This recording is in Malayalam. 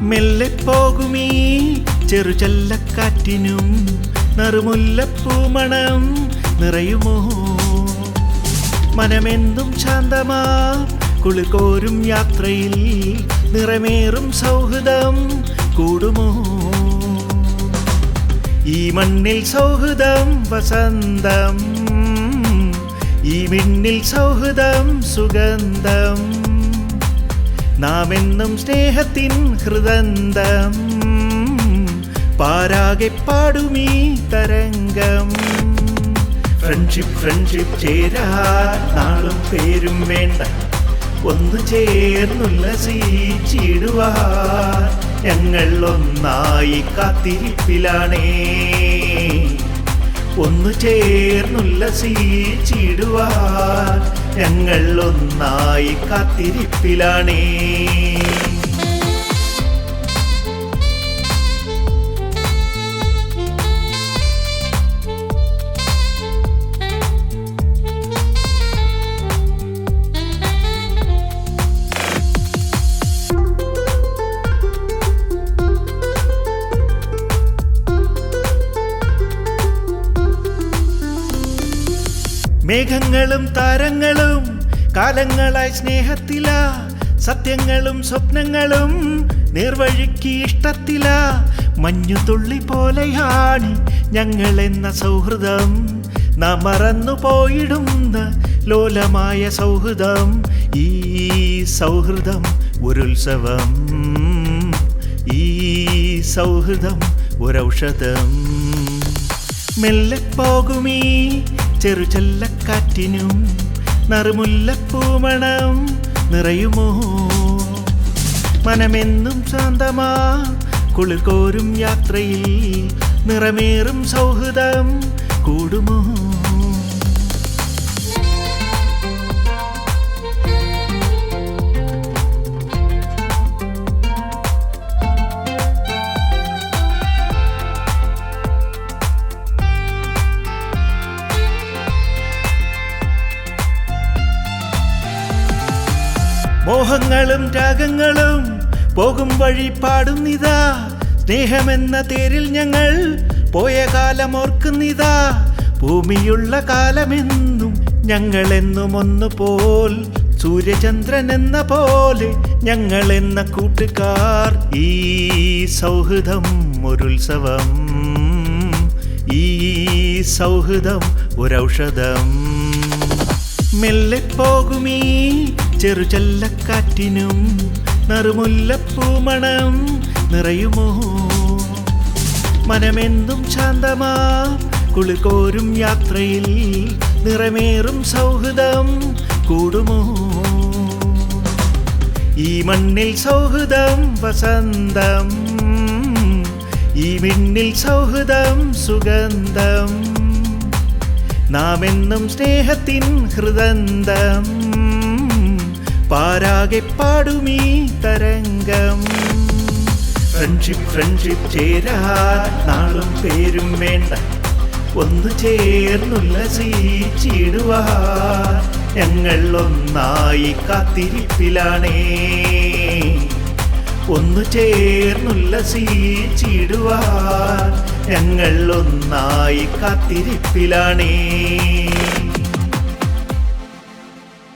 മെല്ലെ പോകുമീ ചെറുചല്ലക്കാറ്റിനും നറുമുല്ലപ്പൂമണം നിറയുമോ? മനമെന്തും ശാന്തമാ കുളിർകോരും യാത്രയിൽ നിറമേറും സൗഹൃദം കൂടുമോ? ഈ മണ്ണിൽ സൗഹൃദം വസന്തം, ഈ മിന്നിൽ സൗഹൃദം സുഗന്ധം, നാം എന്നും സ്നേഹത്തിൻ ഹൃദന്തം, പാരാകെ പാടുമീ തരംഗം. ഫ്രണ്ട്ഷിപ്പ് ഫ്രണ്ട്ഷിപ്പ് ചേരാൻ നാളും പേരും വേണ്ട, ഒന്നു ചേർന്നുല്ലസിച്ചിടുവാൻ ഞങ്ങൾ ഒന്നായി കാത്തിരിപ്പിലാണേ. ഒന്നു ചേർന്നുല്ലസിച്ചിടുവാൻ ഞങ്ങൾ ഒന്നായി കാത്തിരിപ്പിലാണേ. മേഘങ്ങളും താരങ്ങളും കാലങ്ങളായി സ്നേഹത്തിലാ, സത്യങ്ങളും സ്വപ്നങ്ങളും നേർവഴിക്ക് ഇഷ്ടത്തിലാ. മഞ്ഞുതുള്ളി പോലെയാണ് ഞങ്ങളെന്ന സൗഹൃദം, നാം മറന്നു പോയിടുന്ന ലോലമായ സൗഹൃദം. ഈ സൗഹൃദം ഒരുത്സവം, ഈ സൗഹൃദം ഒരൗഷധം. മെല്ലെ പോകുമീ ചെറുചല്ലക്കാറ്റിനും നറുമുല്ലപ്പൂമണം നിറയുമോ? മനമെന്നും ശാന്തമാ കുളിർകോരും യാത്രയിൽ നിറമേറും സൗഹൃദം കൂടുമോ? മോഹങ്ങളും രാഗങ്ങളും പോകും വഴി പാടുന്നിതാ, സ്നേഹമെന്ന തേരിൽ ഞങ്ങൾ പോയ കാലം ഓർക്കുന്നിതാ. ഭൂമിയുള്ള കാലമെന്നും ഞങ്ങളെന്നും ഒന്നുപോൽ, സൂര്യചന്ദ്രൻ എന്ന പോലെ ഞങ്ങളെന്ന കൂട്ടുകാർ. ഈ സൗഹൃദം ഒരുത്സവം, ഈ സൗഹൃദം ഒരൗഷധം. മെല്ലെ പോകുമീ ചെറുചല്ലക്കാറ്റിനും നറുമുല്ലപ്പൂമണം നിറയുമോ? മനമെന്തും ശാന്തമാ കുളിർകോരും യാത്രയിൽ നിറമേറും സൗഹൃദം കൂടുമോ? ഈ മണ്ണിൽ സൗഹൃദം വസന്തം, ഈ മിന്നിൽ സൗഹൃദം സുഗന്ധം, നാം എന്നും സ്നേഹത്തിൻ ഹൃദന്തം, പാരാകെ പാടുമീ തരംഗം. ഫ്രണ്ട്ഷിപ്പ് ഫ്രണ്ട്ഷിപ്പ് ചേരാൻ നാളും പേരും വേണ്ട, ഒന്നു ചേർന്നുല്ലസിച്ചിടുവാൻ ഞങ്ങൾ ഒന്നായി കാത്തിരിപ്പിലാണേ. ഒന്നു ചേർന്നുല്ലസിച്ചിടുവാൻ ഞങ്ങൾ ഒന്നായി കാത്തിരിപ്പിലാണേ.